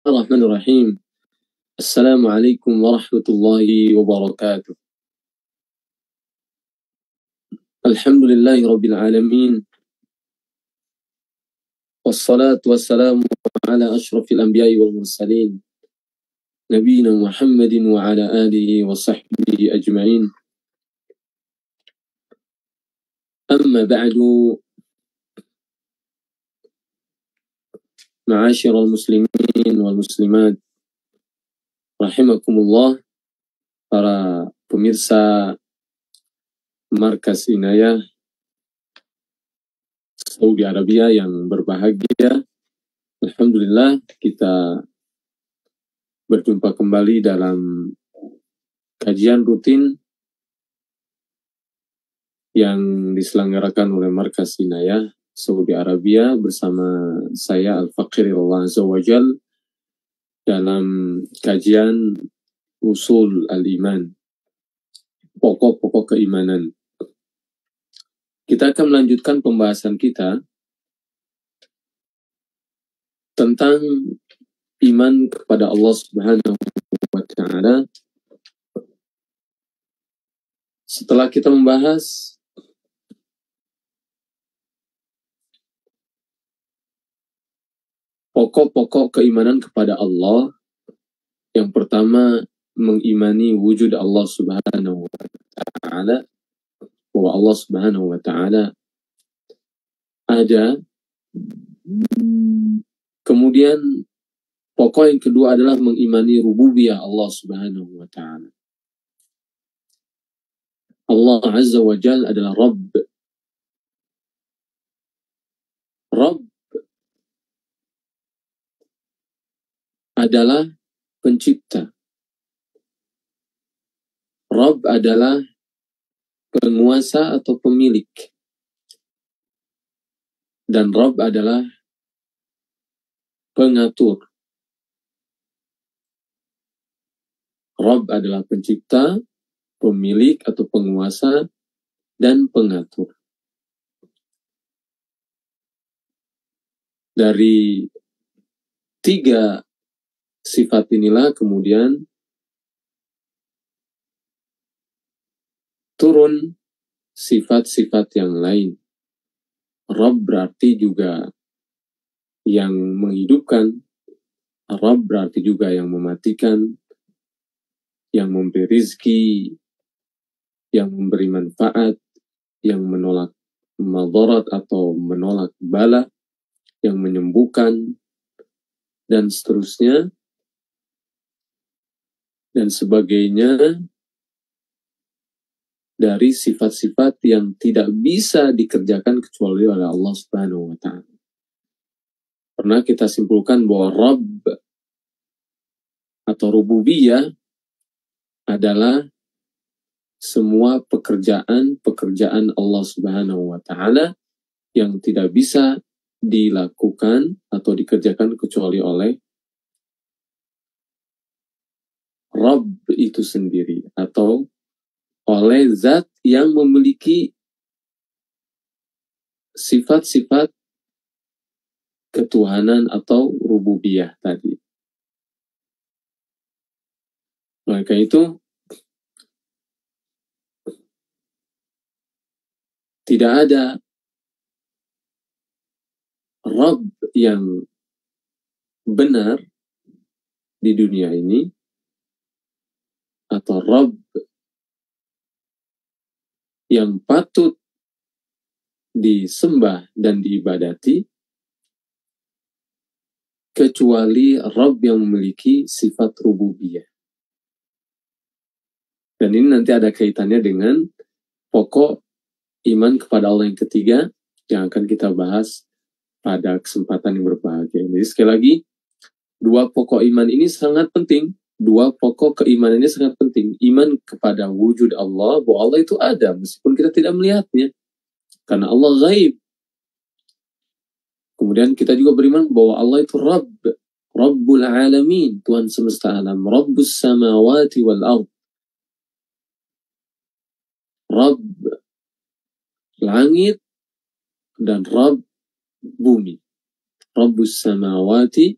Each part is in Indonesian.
Bismillahirrahmanirrahim. Assalamualaikum warahmatullahi wabarakatuh. Alhamdulillahi rabbil alamin. Wassalatu wassalamu ala ashrafil anbiya'i wal mursalin. Nabiyina Muhammadin wa ala alihi wa sahbihi ajma'in. Amma ba'du. Ma'asyiral muslimin wal muslimat, rahimakumullah, para pemirsa Markas Inayah Saudi Arabia yang berbahagia. Alhamdulillah kita berjumpa kembali dalam kajian rutin yang diselenggarakan oleh Markas Inayah Saudi Arabia bersama saya Al-Faqir Azza wa Jal dalam kajian Usul Al-Iman, pokok-pokok keimanan. Kita akan melanjutkan pembahasan kita tentang iman kepada Allah Subhanahu wa Ta'ala. Setelah kita membahas pokok-pokok keimanan kepada Allah, yang pertama mengimani wujud Allah Subhanahu wa Ta'ala, bahwa Allah Subhanahu wa Ta'ala ada. Kemudian pokok yang kedua adalah mengimani rububiyah Allah Subhanahu wa Ta'ala. Allah Azza wa Jalla adalah Rabb. Rabb adalah pencipta. Rabb adalah penguasa atau pemilik. Dan Rabb adalah pengatur. Rabb adalah pencipta, pemilik atau penguasa, dan pengatur. Dari tiga sifat inilah kemudian turun sifat-sifat yang lain. Rabb berarti juga yang menghidupkan. Rabb berarti juga yang mematikan, yang memberi rizki, yang memberi manfaat, yang menolak madarat atau menolak bala, yang menyembuhkan, dan seterusnya, dan sebagainya dari sifat-sifat yang tidak bisa dikerjakan kecuali oleh Allah Subhanahu wa Ta'ala. Pernah kita simpulkan bahwa Rabb atau rububiyah adalah semua pekerjaan Allah Subhanahu wa Ta'ala yang tidak bisa dilakukan atau dikerjakan kecuali oleh Rabb itu sendiri, atau oleh zat yang memiliki sifat-sifat ketuhanan atau rububiyah tadi. Maka itu tidak ada Rabb yang benar di dunia ini, atau Rabb yang patut disembah dan diibadati, kecuali Rabb yang memiliki sifat rububiyah. Dan ini nanti ada kaitannya dengan pokok iman kepada Allah yang ketiga yang akan kita bahas pada kesempatan yang berbahagia. Jadi sekali lagi, dua pokok iman ini sangat penting. Dua pokok keimanan ini sangat penting. Iman kepada wujud Allah, bahwa Allah itu ada meskipun kita tidak melihatnya, karena Allah ghaib. Kemudian kita juga beriman bahwa Allah itu Rabb, Rabbul Alamin, Tuhan semesta alam, Rabbus samawati wal ard, Rabb langit dan Rabb bumi. Rabbus samawati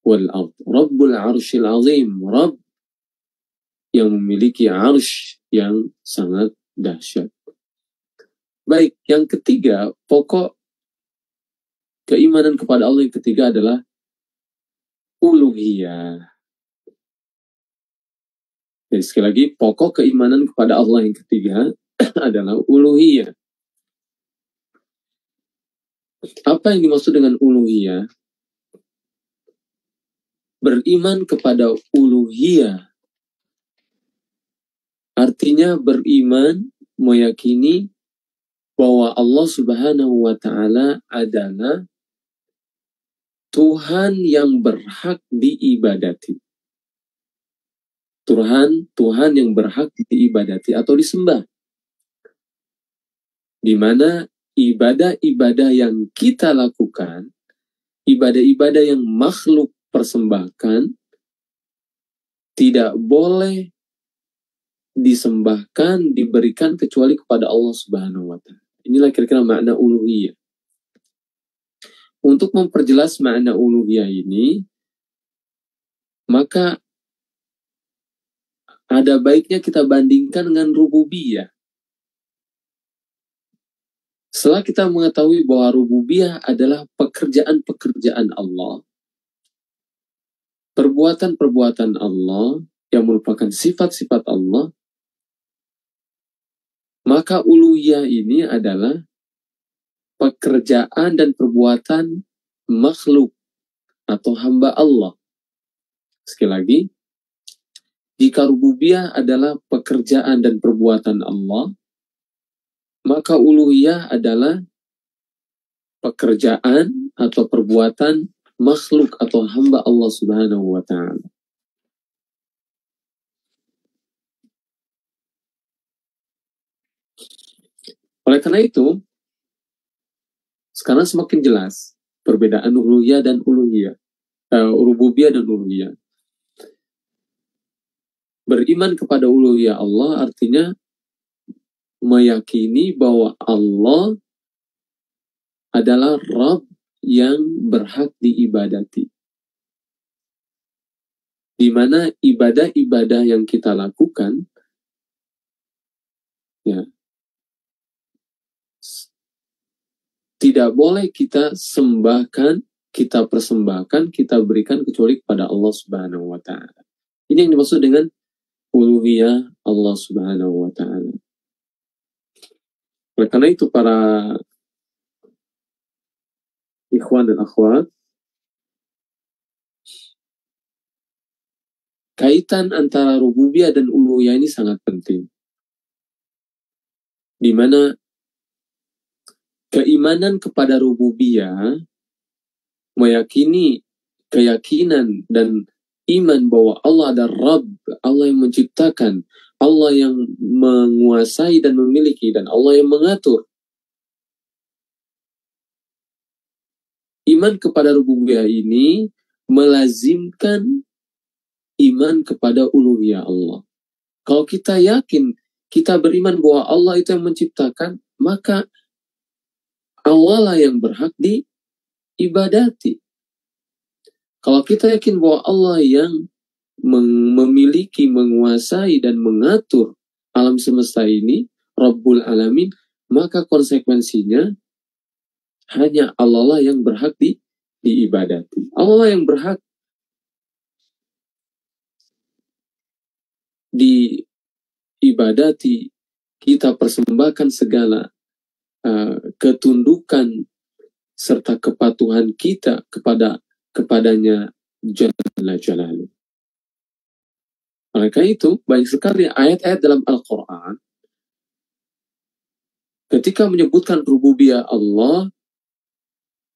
wal ard. Rabbul arsyil azim, Rabb yang memiliki arsy yang sangat dahsyat. Baik, yang ketiga, pokok keimanan kepada Allah yang ketiga adalah uluhiyah. Jadi sekali lagi, pokok keimanan kepada Allah yang ketiga adalah uluhiyah. Apa yang dimaksud dengan uluhiyah? Beriman kepada uluhiyah artinya beriman, meyakini bahwa Allah Subhanahu wa Ta'ala adalah Tuhan yang berhak diibadati. Tuhan yang berhak diibadati atau disembah. Di mana ibadah-ibadah yang kita lakukan, ibadah-ibadah yang makhluk persembahkan, tidak boleh disembahkan, diberikan kecuali kepada Allah Subhanahu wa Ta'ala. Inilah kira-kira makna uluhiyah. Untuk memperjelas makna uluhiyah ini, maka ada baiknya kita bandingkan dengan rububiyah. Setelah kita mengetahui bahwa rububiyah adalah pekerjaan-pekerjaan Allah, perbuatan-perbuatan Allah yang merupakan sifat-sifat Allah, maka uluhiyah ini adalah pekerjaan dan perbuatan makhluk atau hamba Allah. Sekali lagi, jika rububiyah adalah pekerjaan dan perbuatan Allah, maka uluhiyah adalah pekerjaan atau perbuatan makhluk atau hamba Allah Subhanahu wa Ta'ala. Oleh karena itu, sekarang semakin jelas perbedaan uluhiyah dan uluhiyah, rububiyah dan uluhiyah. Beriman kepada uluhiyah Allah artinya meyakini bahwa Allah adalah Rabb yang berhak diibadati. Di mana ibadah-ibadah yang kita lakukan, ya, tidak boleh kita sembahkan, kita persembahkan, kita berikan kecuali kepada Allah Subhanahu wa Ta'ala. Ini yang dimaksud dengan uluhiyah Allah Subhanahu wa Ta'ala. Oleh karena itu para ikhwan dan akhwat, kaitan antara rububiyah dan uluhiyah ini sangat penting. Di mana keimanan kepada rububiyah, meyakini keyakinan dan iman bahwa Allah adalah Rabb, Allah yang menciptakan, Allah yang menguasai dan memiliki, dan Allah yang mengatur. Iman kepada rububiyah ini melazimkan iman kepada uluhiyah Allah. Kalau kita yakin, kita beriman bahwa Allah itu yang menciptakan, maka Allah lah yang berhak diibadati. Kalau kita yakin bahwa Allah yang memiliki, menguasai, dan mengatur alam semesta ini, Rabbul Alamin, maka konsekuensinya hanya Allah lah yang berhak diibadati. Allah lah yang berhak diibadati. Kita persembahkan segala ketundukan serta kepatuhan kita kepadanya Jalla Jalaluh. Maka itu banyak sekali ayat-ayat dalam Al-Quran ketika menyebutkan rububiyah Allah,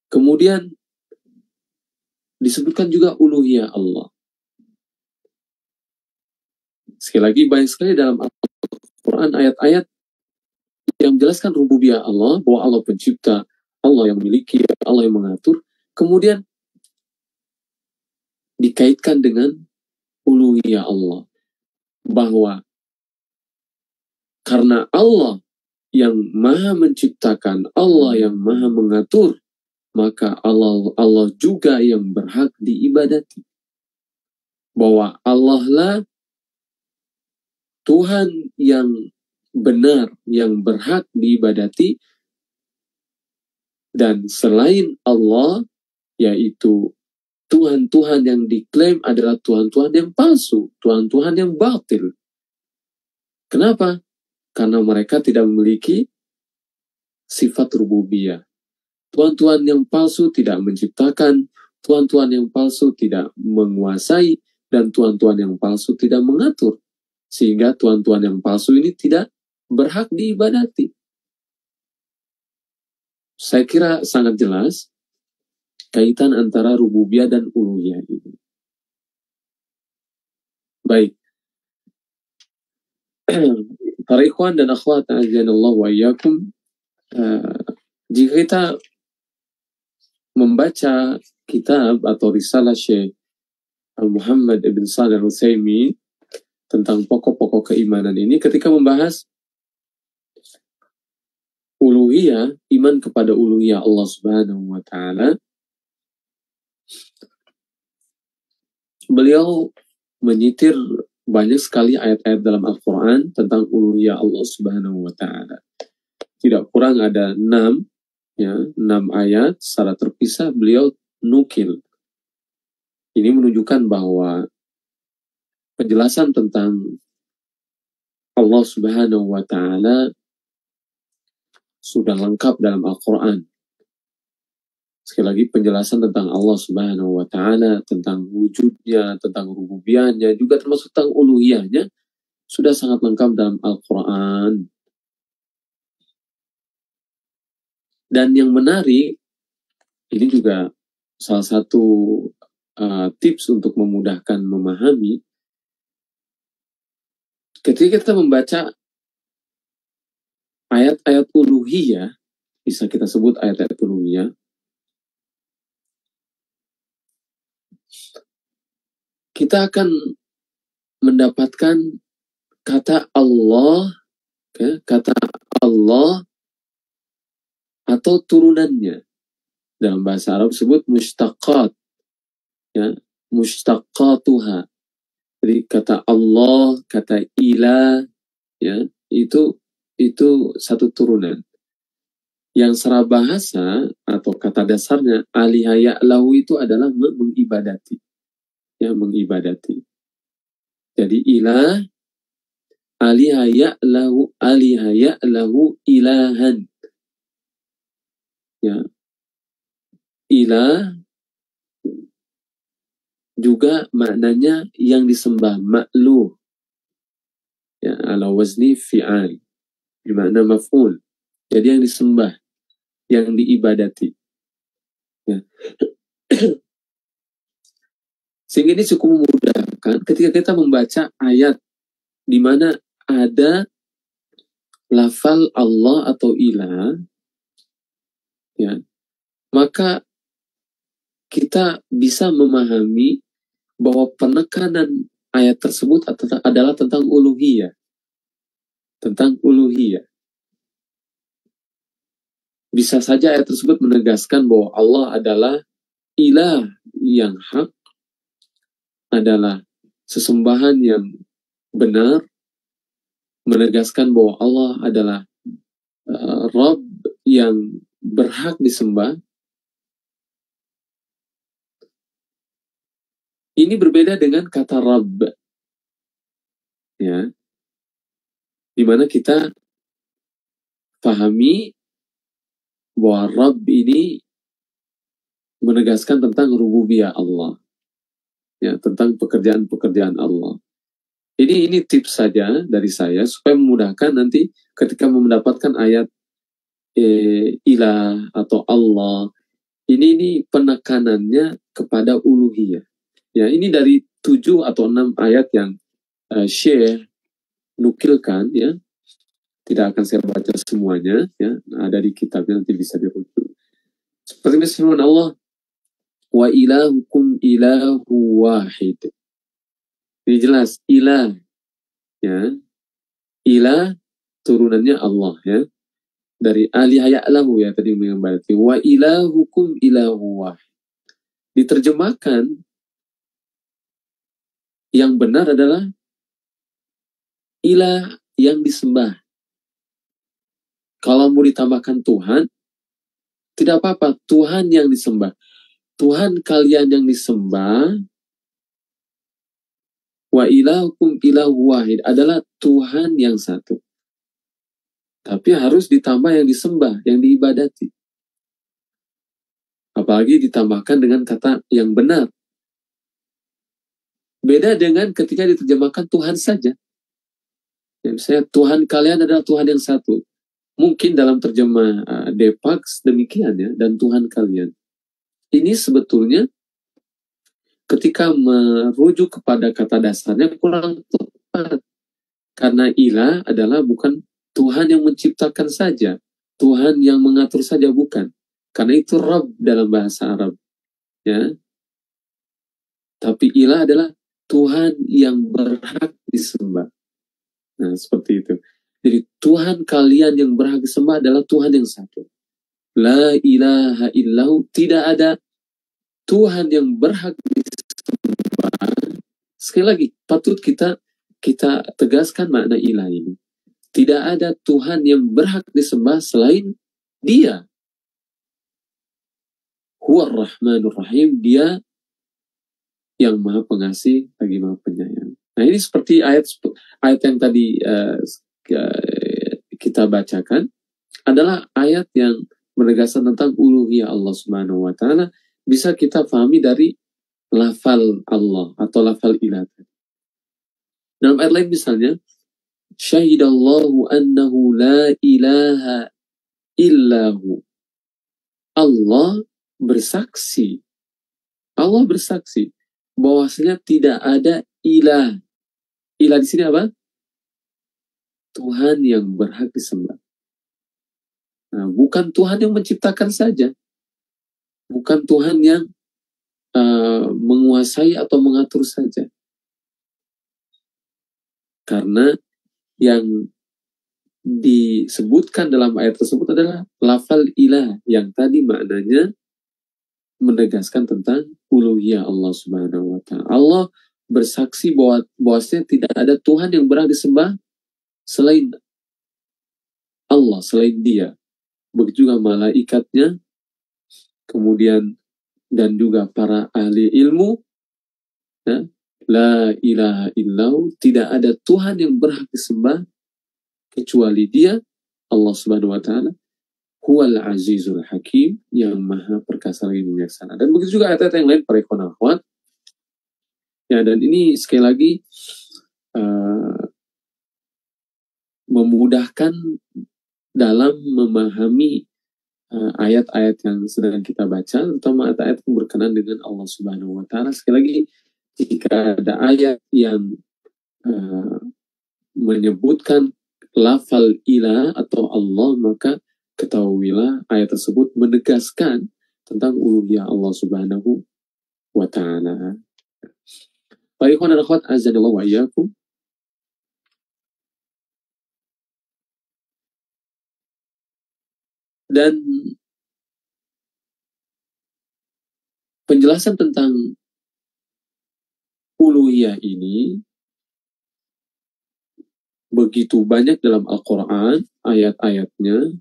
kemudian disebutkan juga uluhiyah Allah. Sekali lagi banyak sekali dalam Al-Quran ayat-ayat yang menjelaskan rububiyah Allah, bahwa Allah pencipta, Allah yang memiliki, Allah yang mengatur, kemudian dikaitkan dengan uluhiyah Allah, bahwa karena Allah yang maha menciptakan, Allah yang maha mengatur, maka Allah juga yang berhak diibadati. Bahwa Allah lah Tuhan yang benar, yang berhak diibadati, dan selain Allah, yaitu Tuhan-Tuhan yang diklaim adalah Tuhan-Tuhan yang palsu, Tuhan-Tuhan yang batil. Kenapa? Karena mereka tidak memiliki sifat rububiyah. Tuhan-Tuhan yang palsu tidak menciptakan, Tuhan-Tuhan yang palsu tidak menguasai, dan Tuhan-Tuhan yang palsu tidak mengatur. Sehingga Tuhan-Tuhan yang palsu ini tidak berhak diibadati. Saya kira sangat jelas kaitan antara rububiyah dan uluhiyah ini. Baik. Para ikhwan dan akhwat azanallahu wa iyyakum, jika kita membaca kitab atau risalah Syekh Muhammad ibn Shalih Al-Utsaimin tentang pokok-pokok keimanan ini, ketika membahas uluhiyah, iman kepada uluhiyah Allah Subhanahu wa taala, beliau menyitir banyak sekali ayat-ayat dalam Al-Quran tentang uluhiyah Allah Subhanahu wa taala. Tidak kurang ada 6 ayat secara terpisah beliau nukil. Ini menunjukkan bahwa penjelasan tentang Allah Subhanahu wa taala sudah lengkap dalam Al-Quran. Sekali lagi, penjelasan tentang Allah Subhanahu wa taala, tentang wujudnya, tentang rububiyahnya, juga termasuk tentang uluhiyahnya, sudah sangat lengkap dalam Al-Quran. Dan yang menarik, ini juga salah satu tips untuk memudahkan memahami, ketika kita membaca ayat-ayat uluhiyah, bisa kita sebut ayat-ayat uluhiyah, kita akan mendapatkan kata Allah, kata Allah atau turunannya. Dalam bahasa Arab disebut mushtaqat, mushtaqatuha. Jadi kata Allah, kata ilah, itu satu turunan. Yang secara bahasa atau kata dasarnya alihaya lahu itu adalah mengibadati. Mengibadati. Jadi ilah, alihaya lahu ilahan. Ilah juga maknanya yang disembah, ma'luh. Ala wazni fi'al. Bermakna maf'ul. Jadi yang disembah, yang diibadati. Sehingga ini cukup memudahkan ketika kita membaca ayat di mana ada lafal Allah atau ilah, maka kita bisa memahami bahwa penekanan ayat tersebut adalah tentang uluhiyah. Tentang uluhiyah. Bisa saja ayat tersebut menegaskan bahwa Allah adalah ilah yang hak, adalah sesembahan yang benar, menegaskan bahwa Allah adalah Rabb yang berhak disembah. Ini berbeda dengan kata Rabb, di mana kita pahami bahwa Rabb ini menegaskan tentang rububiyah Allah, tentang pekerjaan-pekerjaan Allah. Ini tips saja dari saya supaya memudahkan nanti ketika mendapatkan ayat ilah atau Allah, ini penekanannya kepada uluhiyah. Ini dari 7 atau 6 ayat yang Syekh nukilkan, tidak akan saya baca semuanya, ada di kitabnya, nanti bisa dirujuk. Seperti firman Allah, wa ilahukum ilahu wahid. Ini jelas, ilah, ilah turunannya Allah, dari aliha ya'lahu ya tadi berarti wa ilahukum ilahu wahid. Diterjemahkan yang benar adalah ilah yang disembah. Kalau mau ditambahkan Tuhan, tidak apa-apa, Tuhan yang disembah. Tuhan kalian yang disembah, wa ilahukum ilahu wahid, adalah Tuhan yang satu. Tapi harus ditambah yang disembah, yang diibadati. Apalagi ditambahkan dengan kata yang benar. Beda dengan ketika diterjemahkan Tuhan saja. Ya, misalnya Tuhan kalian adalah Tuhan yang satu. Mungkin dalam terjemah Depax demikian ya, dan Tuhan kalian. Ini sebetulnya ketika merujuk kepada kata dasarnya kurang tepat. Karena ilah adalah bukan Tuhan yang menciptakan saja. Tuhan yang mengatur saja, bukan. Karena itu Rabb dalam bahasa Arab. Ya. Tapi ilah adalah Tuhan yang berhak disembah. Nah, seperti itu. Jadi Tuhan kalian yang berhak disembah adalah Tuhan yang satu. La ilaha illahu, tidak ada Tuhan yang berhak disembah. Sekali lagi, patut kita tegaskan makna ilah ini. Tidak ada Tuhan yang berhak disembah selain Dia. Huwa ar-Rahmanur Rahim, Dia yang Maha Pengasih lagi Maha Penyayang. Nah, ini seperti ayat yang tadi kita bacakan adalah ayat yang menegaskan tentang uluhiyah Allah Subhanahu wa taala, bisa kita pahami dari lafal Allah atau lafal ilah. Dalam ayat lain misalnya, syahidallahu annahu la ilaha illahu. Allah bersaksi bahwasanya tidak ada ilah. Ilah di sini apa? Tuhan yang berhak disembah. Nah, bukan Tuhan yang menciptakan saja. Bukan Tuhan yang menguasai atau mengatur saja. Karena yang disebutkan dalam ayat tersebut adalah lafal ilah yang tadi maknanya menegaskan tentang uluhiyah Allah Subhanahu wa taala. Allah bersaksi bahwasanya tidak ada Tuhan yang berhak disembah selain Allah, selain Dia. Begitu juga malaikatnya, kemudian dan juga para ahli ilmu, ya, la ilaha illahu, tidak ada Tuhan yang berhak disembah kecuali Dia, Allah Subhanahu wa taala. Huwal azizul hakim, yang maha perkasa lagi bijaksana. Dan begitu juga ayat-ayat yang lain, para ikhwan akhwat. Ya, dan ini sekali lagi memudahkan dalam memahami ayat-ayat yang sedang kita baca, terutama ayat-ayat yang berkenaan dengan Allah Subhanahu wa taala. Sekali lagi, jika ada ayat yang menyebutkan lafal ilah atau Allah, maka ketahuilah ayat tersebut menegaskan tentang uluhiyah Allah Subhanahu wa taala. Baik, ikhwan dan akhwat, azanillahu wa iyyakum. Dan penjelasan tentang uluhiyah ini begitu banyak dalam Al-Quran, ayat-ayatnya,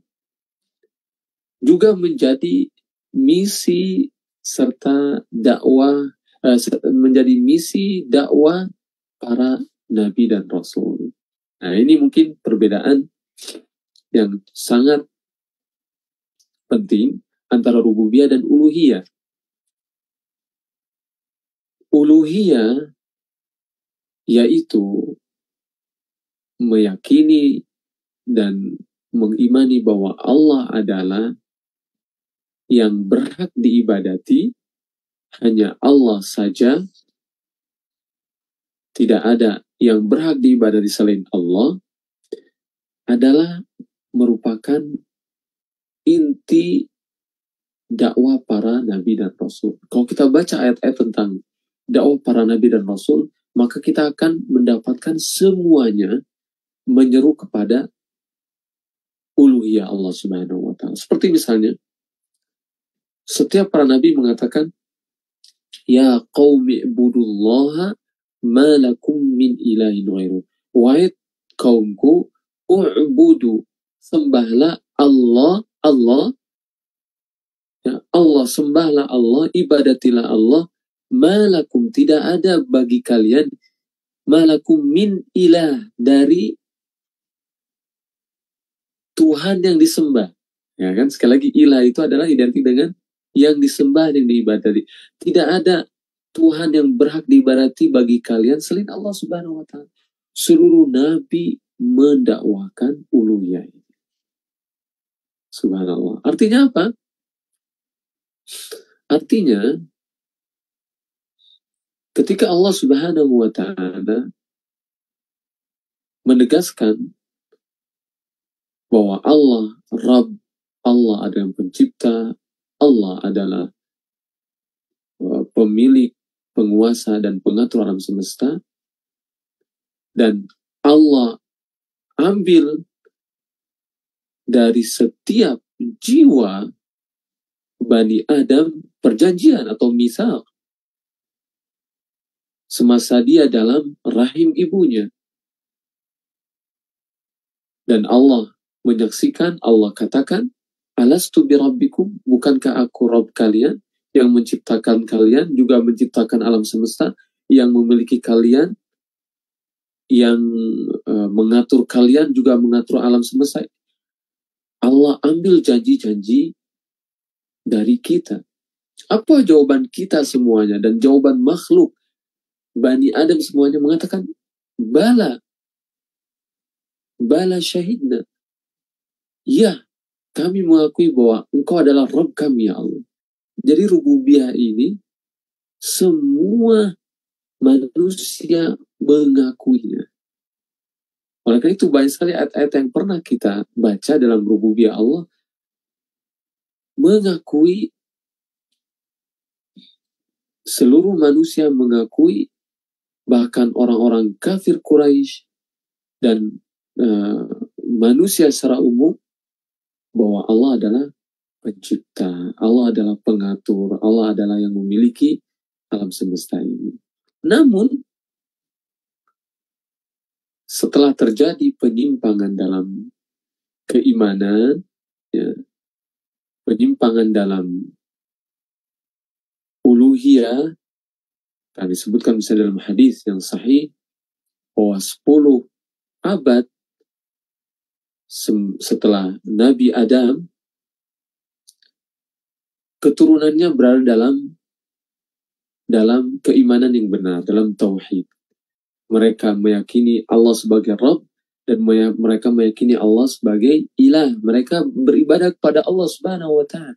juga menjadi misi serta dakwah, menjadi misi dakwah para nabi dan rasul. Nah, ini mungkin perbedaan yang sangat penting antara rububiyah dan uluhiyah. Uluhiyah yaitu meyakini dan mengimani bahwa Allah adalah yang berhak diibadati, hanya Allah saja, tidak ada yang berhak diibadati selain Allah, adalah merupakan inti dakwah para nabi dan rasul. Kalau kita baca ayat-ayat tentang dakwah para nabi dan rasul, maka kita akan mendapatkan semuanya menyeru kepada uluhiyah Allah Subhanahu wa Ta'ala. Seperti misalnya, setiap para nabi mengatakan, ya qaumi ibudullaha ma lakum min ilahin ghairu. Wahai kaumku, u'budu, sembahlah Allah, ya Allah, sembahlah Allah, ibadatilah Allah, malakum, tidak ada bagi kalian, malakum min ilah, dari Tuhan yang disembah. Ya kan, sekali lagi ilah itu adalah identik dengan yang disembah, yang diibadati. Tidak ada Tuhan yang berhak diibadati bagi kalian selain Allah Subhanahu wa Ta'ala. Seluruh nabi mendakwakan uluhiyah. Subhanallah. Artinya apa? Artinya, ketika Allah Subhanahu wa Ta'ala menegaskan bahwa Allah Rabb, Allah adalah pencipta, Allah adalah pemilik, penguasa, dan pengatur alam semesta, dan Allah ambil dari setiap jiwa Bani Adam perjanjian atau misal semasa dia dalam rahim ibunya. Dan Allah menyaksikan, Allah katakan, alastu birabbikum, bukankah aku Rabb kalian, yang menciptakan kalian, juga menciptakan alam semesta, yang memiliki kalian, yang mengatur kalian, juga mengatur alam semesta. Allah ambil janji-janji dari kita. Apa jawaban kita semuanya? Dan jawaban makhluk Bani Adam semuanya mengatakan, bala syahidna. Ya, kami mengakui bahwa Engkau adalah Rabb kami, ya Allah. Jadi rububiyah ini semua manusia mengakuinya. Oleh karena itu banyak sekali ayat-ayat yang pernah kita baca dalam rububiyah Allah mengakui, seluruh manusia mengakui, bahkan orang-orang kafir Quraisy dan manusia secara umum, bahwa Allah adalah pencipta, Allah adalah pengatur, Allah adalah yang memiliki alam semesta ini. Namun, setelah terjadi penyimpangan dalam keimanan, ya, penyimpangan dalam uluhiyah, kan disebutkan misalnya dalam hadis yang sahih, bahwa 10 abad setelah Nabi Adam, keturunannya berada dalam keimanan yang benar, dalam tauhid. Mereka meyakini Allah sebagai Rabb, dan mereka meyakini Allah sebagai ilah. Mereka beribadah kepada Allah Subhanahu wa Ta'ala.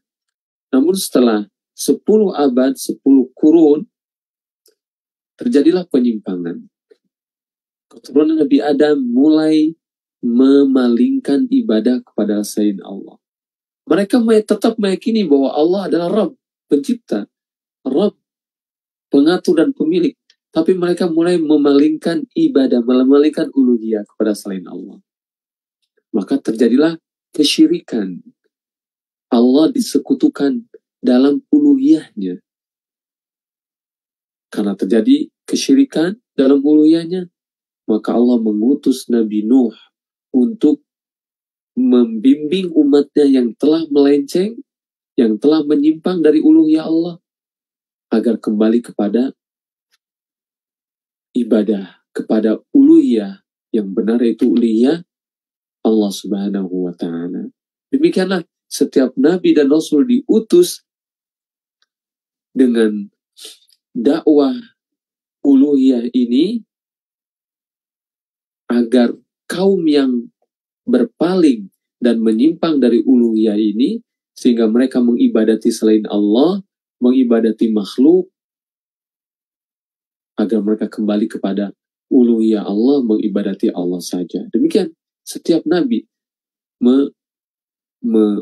Namun setelah 10 abad, 10 kurun, terjadilah penyimpangan. Keturunan Nabi Adam mulai memalingkan ibadah kepada selain Allah. Mereka tetap meyakini bahwa Allah adalah Rabb, pencipta, Rabb, pengatur dan pemilik. Tapi mereka mulai memalingkan ibadah, memalingkan uluhiyah kepada selain Allah. Maka terjadilah kesyirikan. Allah disekutukan dalam uluhiyahnya. Karena terjadi kesyirikan dalam uluhiyahnya, maka Allah mengutus Nabi Nuh untuk membimbing umatnya yang telah melenceng, yang telah menyimpang dari uluhiyah Allah, agar kembali kepada ibadah, kepada uluhiyah yang benar, yaitu uluhiyah Allah Subhanahu wa Ta'ala. Demikianlah setiap nabi dan rasul diutus dengan dakwah uluhiyah ini agar kaum yang berpaling dan menyimpang dari uluhiyah ini, sehingga mereka mengibadati selain Allah, mengibadati makhluk, agar mereka kembali kepada uluhiyah Allah, mengibadati Allah saja. Demikian setiap nabi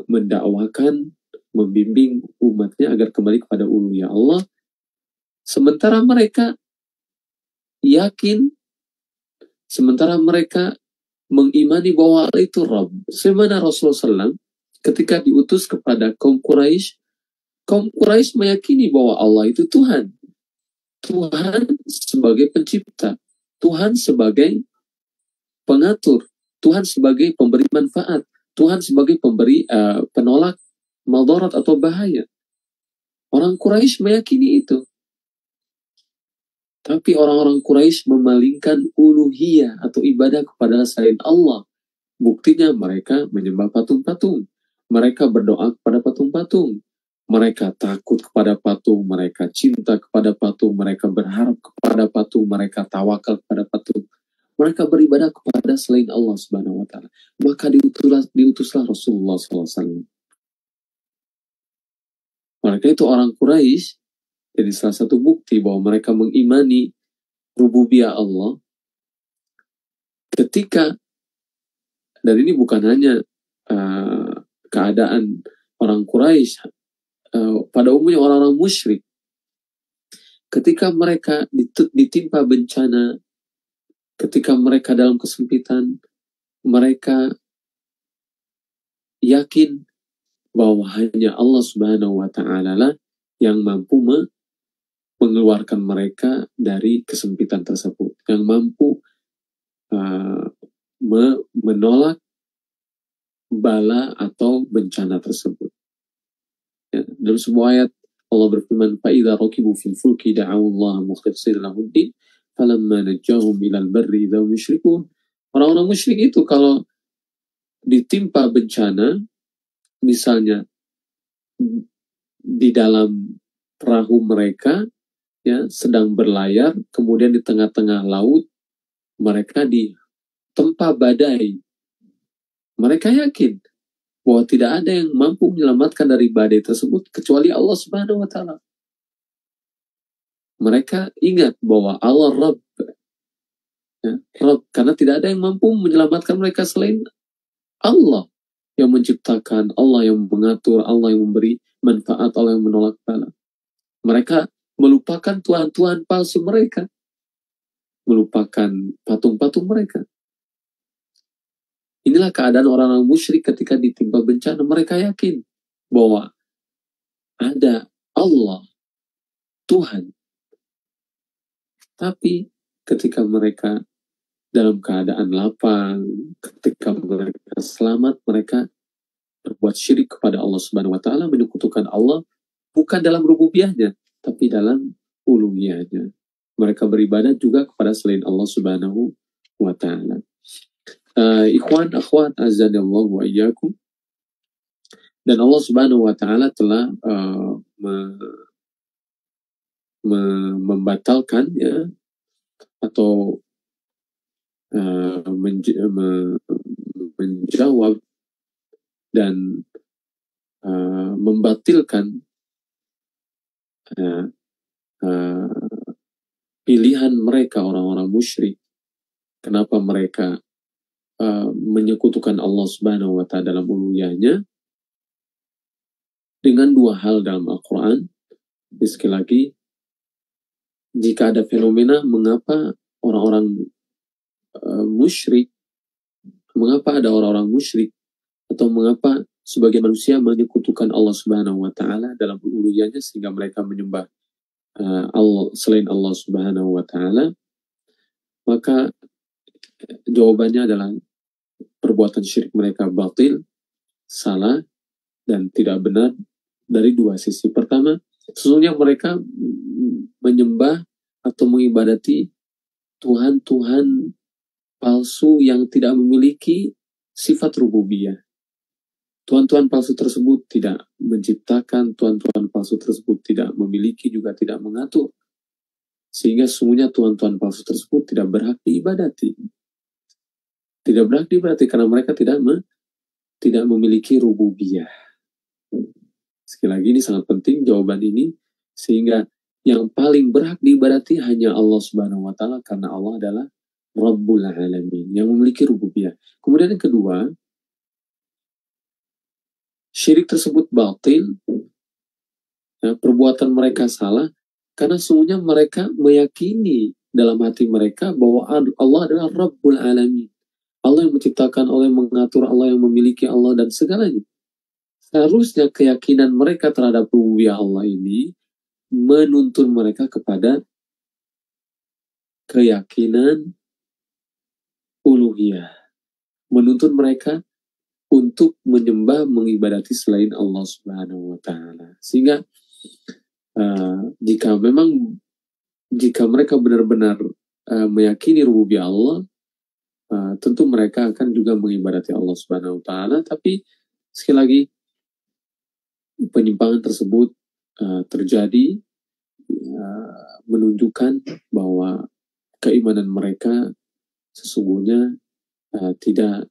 mendakwakan, membimbing umatnya agar kembali kepada uluhiyah Allah, sementara mereka yakin, sementara mereka mengimani bahwa Allah itu Rabb. Sebagaimana Rasulullah SAW ketika diutus kepada kaum Quraisy meyakini bahwa Allah itu Tuhan. Tuhan sebagai pencipta, Tuhan sebagai pengatur, Tuhan sebagai pemberi manfaat, Tuhan sebagai pemberi penolak madarat atau bahaya. Orang Quraisy meyakini itu. Tapi orang-orang Quraisy memalingkan uluhiyah atau ibadah kepada selain Allah. Buktinya mereka menyembah patung-patung. Mereka berdoa kepada patung-patung. Mereka takut kepada patung, mereka cinta kepada patung, mereka berharap kepada patung, mereka tawakal kepada patung. Mereka beribadah kepada selain Allah Subhanahu wa Ta'ala. Maka diutuslah Rasulullah SAW. Mereka itu orang Quraisy. Jadi salah satu bukti bahwa mereka mengimani rububiyah Allah. Ketika, dan ini bukan hanya keadaan orang Quraisy, pada umumnya orang-orang musyrik, ketika mereka ditimpa bencana, ketika mereka dalam kesempitan, mereka yakin bahwa hanya Allah Subhanahu wa Ta'ala lah yang mampu mengeluarkan mereka dari kesempitan tersebut, yang mampu menolak bala atau bencana tersebut. Ya, dalam sebuah ayat Allah berfirman, فَإِذَا رَكِبُوا فِي الْفُلْكِ دَعَوُا اللَّهَ مُخْلِصِينَ لَهُ الدِّينَ فَلَمَّا نَجَّاهُمْ إِلَى الْبَرِّ إِذَا هُمْ يُشْرِكُونَ. Orang-orang musyrik itu kalau ditimpa bencana, misalnya di dalam perahu mereka ya sedang berlayar, kemudian di tengah-tengah laut mereka ditempa badai. Mereka yakin bahwa tidak ada yang mampu menyelamatkan dari badai tersebut kecuali Allah Subhanahu wa Ta'ala. Mereka ingat bahwa Allah Rabb, ya, Rabb, karena tidak ada yang mampu menyelamatkan mereka selain Allah yang menciptakan, Allah yang mengatur, Allah yang memberi manfaat, Allah yang menolak bala. Mereka melupakan tuhan-tuhan palsu mereka, melupakan patung-patung mereka. Inilah keadaan orang-orang musyrik ketika ditimpa bencana. Mereka yakin bahwa ada Allah, Tuhan. Tapi ketika mereka dalam keadaan lapang, ketika mereka selamat, mereka berbuat syirik kepada Allah Subhanahu wa Ta'ala, menyekutukan Allah bukan dalam rububiyahnya, tapi dalam uluhiyahnya. Mereka beribadah juga kepada selain Allah Subhanahu wa Ta'ala. Ikhwan, akhwat, azanillahu wa iyyakum. Dan Allah Subhanahu wa Ta'ala telah membatalkan ya, atau menjawab dan membatilkan pilihan mereka orang-orang musyrik. Kenapa mereka menyekutukan Allah Subhanahu wa Ta'ala dalam uluhiyahnya dengan dua hal dalam Al-Quran. Sekali lagi, jika ada fenomena mengapa orang-orang musyrik, mengapa ada orang-orang musyrik, atau mengapa sebagian manusia menyekutukan Allah Subhanahu wa Ta'ala dalam uluhiyahnya sehingga mereka menyembah Allah selain Allah Subhanahu wa Ta'ala, maka jawabannya adalah perbuatan syirik mereka batil, salah, dan tidak benar dari dua sisi. Pertama, sesungguhnya mereka menyembah atau mengibadati Tuhan-Tuhan palsu yang tidak memiliki sifat rububiyah. Tuhan-Tuhan palsu tersebut tidak menciptakan, Tuhan-Tuhan palsu tersebut tidak memiliki, juga tidak mengatur. Sehingga sesungguhnya Tuhan-Tuhan palsu tersebut tidak berhak diibadati. Tidak berhak diibadati karena mereka tidak memiliki rububiyah. Sekali lagi ini sangat penting jawaban ini, sehingga yang paling berhak diibadati hanya Allah Subhanahu wa Ta'ala karena Allah adalah Rabbul Alamin yang memiliki rububiyah. Kemudian yang kedua, syirik tersebut batil, ya, perbuatan mereka salah karena sesungguhnya mereka meyakini dalam hati mereka bahwa Allah adalah Rabbul Alamin. Allah yang menciptakan, Allah yang mengatur, Allah yang memiliki, Allah dan segalanya. Seharusnya keyakinan mereka terhadap rububiyah Allah ini menuntun mereka kepada keyakinan uluhiyah. Menuntun mereka untuk menyembah, mengibadati selain Allah Subhanahu wa Ta'ala. Sehingga jika mereka benar-benar meyakini rububiyah Allah, tentu mereka akan juga mengibadati Allah Subhanahu wa Ta'ala. Tapi sekali lagi, penyimpangan tersebut terjadi, menunjukkan bahwa keimanan mereka sesungguhnya tidak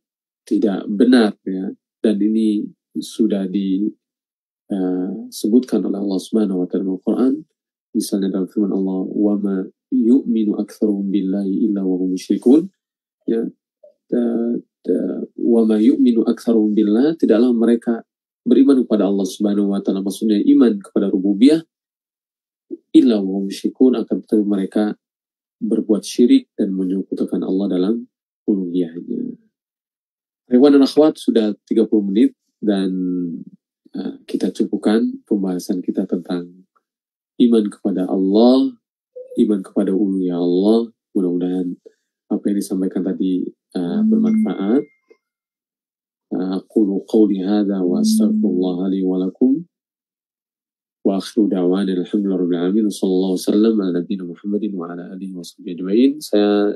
benar, ya. Dan ini sudah disebutkan oleh Allah Subhanahu wa Ta'ala dalam Al-Quran, misalnya dalam firman Allah, wa ma yu'minu aktsaruhum billahi illa wa hum musyrikun, ya. Wa ma yu'minu aktsaruhum billah, tidaklah mereka beriman kepada Allah Subhanahu wa Ta'ala, maksudnya iman kepada rububiyah, illa wa hum musyrikun, akan tetapi mereka berbuat syirik dan menyekutukan Allah dalam uluhiyahnya. Ikhwan dan akhwat, sudah 30 menit dan kita cukupkan pembahasan kita tentang iman kepada Allah, iman kepada uluhiyah Allah. Mudah-mudahan apa yang disampaikan tadi bermanfaat. Aqulu qawli hadha wa astaghfirullah li wa lakum. Wa akhiru da'wana alhamdulillahi rabbil alamin. Sallallahu alaihi wasallam ala nabiyina Muhammadin wa ala alihi wa sahbihi ajma'in. Saya